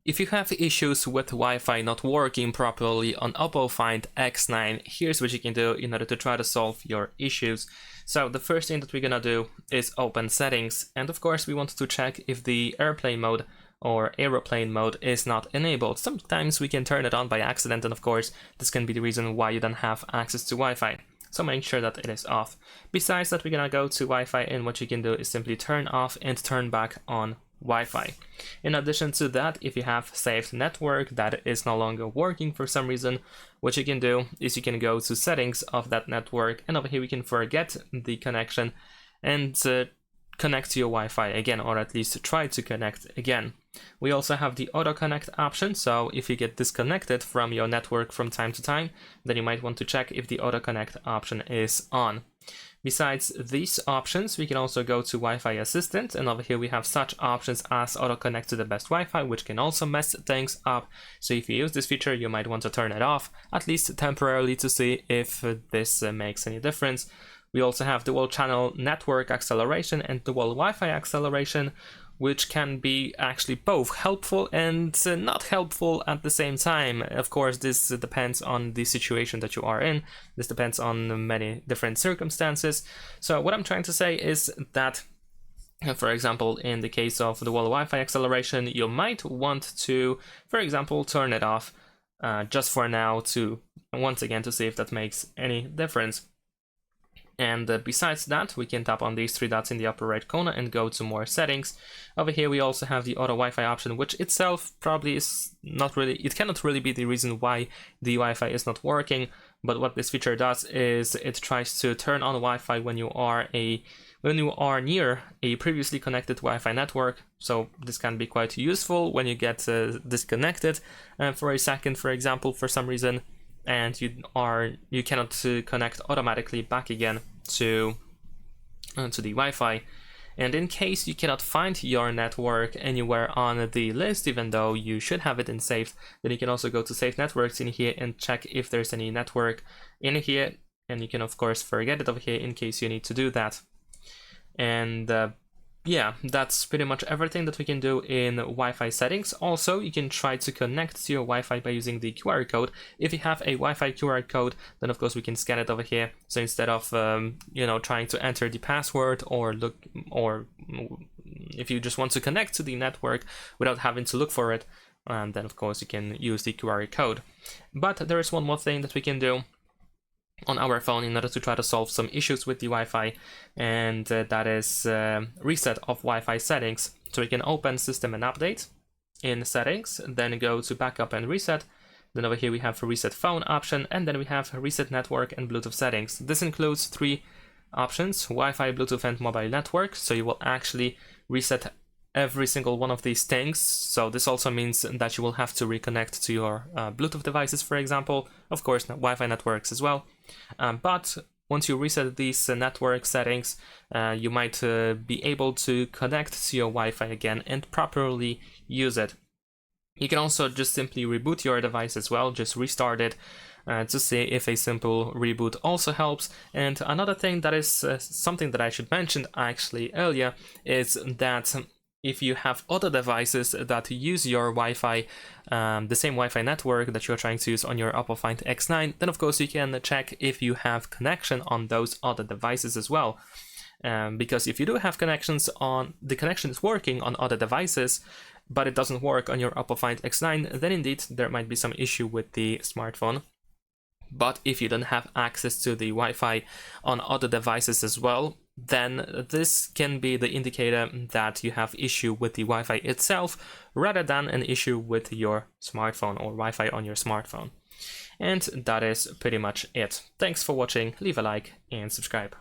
If you have issues with Wi-Fi not working properly on OPPO Find X9, here's what you can do in order to try to solve your issues. So the first thing that we're gonna do is open settings, and of course we want to check if the airplane mode or aeroplane mode is not enabled. Sometimes we can turn it on by accident, and of course this can be the reason why you don't have access to Wi-Fi. So make sure that it is off. Besides that, we're gonna go to Wi-Fi, and what you can do is simply turn off and turn back on Wi-Fi. In addition to that, if you have saved network that is no longer working for some reason, what you can do is you can go to settings of that network, and over here we can forget the connection and connect to your Wi-Fi again, or at least try to connect again. We also have the auto connect option, so if you get disconnected from your network from time to time, then you might want to check if the auto connect option is on. Besides these options, we can also go to Wi-Fi Assistant, and over here we have such options as auto connect to the best Wi-Fi, which can also mess things up. So if you use this feature, you might want to turn it off, at least temporarily, to see if this makes any difference. We also have dual channel network acceleration and dual Wi-Fi acceleration, which can be actually both helpful and not helpful at the same time. Of course, this depends on the situation that you are in. This depends on many different circumstances. So what I'm trying to say is that, for example, in the case of the dual Wi-Fi acceleration, you might want to, for example, turn it off just for now, to once again to see if that makes any difference. And besides that, we can tap on these three dots in the upper right corner and go to more settings. Over here we also have the auto Wi-Fi option, which itself probably is not really, it cannot really be the reason why the Wi-Fi is not working, but what this feature does is it tries to turn on Wi-Fi when you are near a previously connected Wi-Fi network. So this can be quite useful when you get disconnected for a second, for example, for some reason, and you cannot connect automatically back again to the Wi-Fi. And in case you cannot find your network anywhere on the list, even though you should have it in saved, then you can also go to save networks in here and check if there's any network in here, and you can of course forget it over here in case you need to do that. And yeah, that's pretty much everything that we can do in Wi-Fi settings. Also, you can try to connect to your Wi-Fi by using the QR code. If you have a Wi-Fi QR code, then of course we can scan it over here. So instead of trying to enter the password or if you just want to connect to the network without having to look for it, then of course you can use the QR code. But there is one more thing that we can do on our phone in order to try to solve some issues with the Wi-Fi, and that is reset of Wi-Fi settings. So we can open System and Update in Settings, then go to Backup and Reset. Then over here we have a Reset Phone option, and then we have Reset Network and Bluetooth settings. This includes three options: Wi-Fi, Bluetooth, and Mobile Network. So you will actually reset every single one of these things. So this also means that you will have to reconnect to your Bluetooth devices, for example, of course Wi-Fi networks as well. But once you reset these network settings, you might be able to connect to your Wi-Fi again and properly use it. You can also just simply reboot your device as well, just restart it to see if a simple reboot also helps. And another thing that is something that I should mention actually earlier is that if you have other devices that use your Wi-Fi, the same Wi-Fi network that you're trying to use on your OPPO Find X9, then of course you can check if you have connection on those other devices as well. Because if you do have connections on, the connection is working on other devices, but it doesn't work on your OPPO Find X9, then indeed there might be some issue with the smartphone. But if you don't have access to the Wi-Fi on other devices as well, then this can be the indicator that you have issue with the Wi-Fi itself rather than an issue with your smartphone or Wi-Fi on your smartphone. And that is pretty much it. Thanks for watching, leave a like and subscribe.